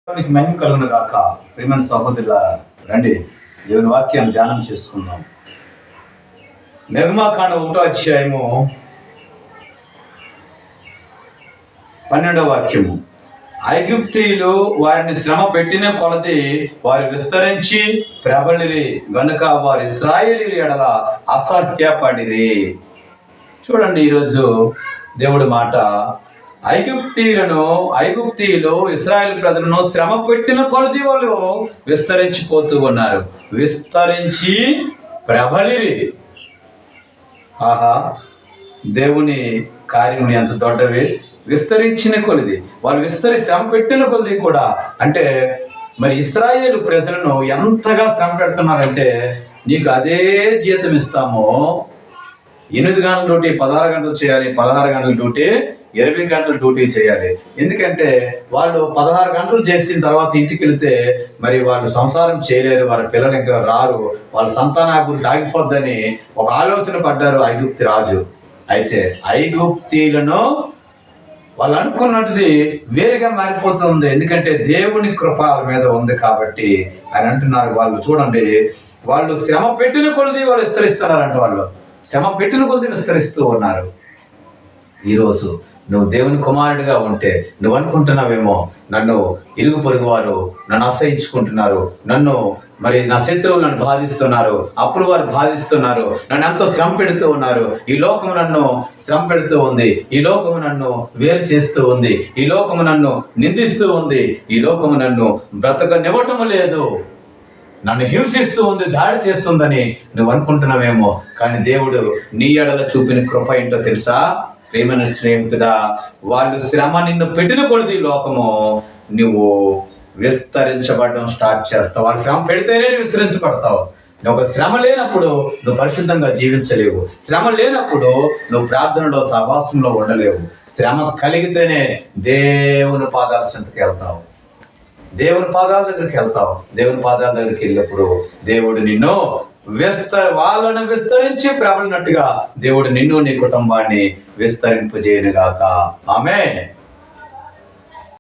మహిమ కలుగును గాక. ప్రియమైన సహోదరులారా, రండి దేవుని వాక్యాన్ని ధ్యానం చేసుకుందాం. నిర్గమకాండ 1వ అధ్యాయము 12వ వాక్యము. ఐగుప్తీయులు వారిని శ్రమ పెట్టిన కొలది వారు విస్తరించి ప్రబలిరి గనుక వారు ఇశ్రాయేలీయుల ఎడల అసహ్యపడిరి. చూడండి, ఈరోజు దేవుడి మాట. ఐగుప్తీయులు ఇశ్రాయేలు ప్రజలను శ్రమ పెట్టిన కొలది వాళ్ళు విస్తరించిపోతూ ఉన్నారు. విస్తరించి ప్రబలిరి. ఆహా, దేవుని కార్యములు ఎంత దొడ్డవి. విస్తరించిన కొలది వాళ్ళు శ్రమ పెట్టిన కొలది కూడా. అంటే మరి ఇశ్రాయేలు ప్రజలను ఎంతగా శ్రమ పెడుతున్నారంటే, నీకు అదే జీతం ఇస్తాము. 8 గంటల డ్యూటీ 16 గంటలు చేయాలి, 16 గంటల డ్యూటీ 20 గంటలు డ్యూటీ చేయాలి. ఎందుకంటే వాళ్ళు 16 గంటలు చేసిన తర్వాత ఇంటికి వెళితే మరి వాళ్ళు సంసారం చేయలేరు, వాళ్ళ పిల్లలు ఇంకా రారు, వాళ్ళ సంతానాభివృద్ధి ఆగిపోద్దని ఒక ఆలోచన పడ్డారు ఐగుప్తి రాజు. అయితే ఐగుప్తీలను వాళ్ళు అనుకున్నది వేరుగా మారిపోతుంది. ఎందుకంటే దేవుని కృప వాళ్ళ మీద ఉంది కాబట్టి ఆయన అంటున్నారు. వాళ్ళు చూడండి, వాళ్ళు శ్రమ పెట్టిన కొలది వాళ్ళు విస్తరిస్తున్నారంట. వాళ్ళు శ్రమ పెట్టిన కొలది విస్తరిస్తూ ఉన్నారు. ఈరోజు నువ్వు దేవుని కుమారుడిగా ఉంటే నువ్వు అనుకుంటున్నావేమో, నన్ను ఇరుగు పొరుగు వారు నన్ను అసహించుకుంటున్నారు, నన్ను మరి నా శత్రువులు నన్ను బాధిస్తున్నారు, అప్పుడు వారు బాధిస్తున్నారు, నన్ను ఎంతో శ్రమ పెడుతూ ఉన్నారు, ఈ లోకము నన్ను శ్రమ పెడుతూ ఉంది, ఈ లోకము నన్ను వేరు చేస్తూ ఉంది, ఈ లోకము నన్ను నిందిస్తూ ఉంది, ఈ లోకము నన్ను బ్రతకనివ్వటం లేదు, నన్ను హింసిస్తూ ఉంది, దాడి చేస్తుందని నువ్వు అనుకుంటున్నావేమో. కానీ దేవుడు నీ ఎడల చూపిన కృప ఏంటో తెలుసా? ప్రేమైన స్నేహితుడా, వాళ్ళు శ్రమ నిన్ను పెట్టిన కొలది లోకము నువ్వు విస్తరించబడడం స్టార్ట్ చేస్తావు. వాళ్ళు శ్రమ పెడితేనే నువ్వు విస్తరించబడతావు. ఒక శ్రమ లేనప్పుడు నువ్వు పరిశుద్ధంగా జీవించలేవు. శ్రమ లేనప్పుడు నువ్వు ప్రార్థనలో సహవాసంలో ఉండలేవు. శ్రమ కలిగితేనే దేవుని పాదాల చెంతకి వెళ్తావు, దేవుని పాదాల దగ్గరికి వెళ్తావు. దేవుని పాదాల దగ్గరికి వెళ్ళినప్పుడు దేవుడు నిన్ను వాళ్ళను విస్తరించి ప్రబలినట్టుగా దేవుడు నిన్ను నీ కుటుంబాన్ని విస్తరింపజేయునుగాక. ఆమేన్.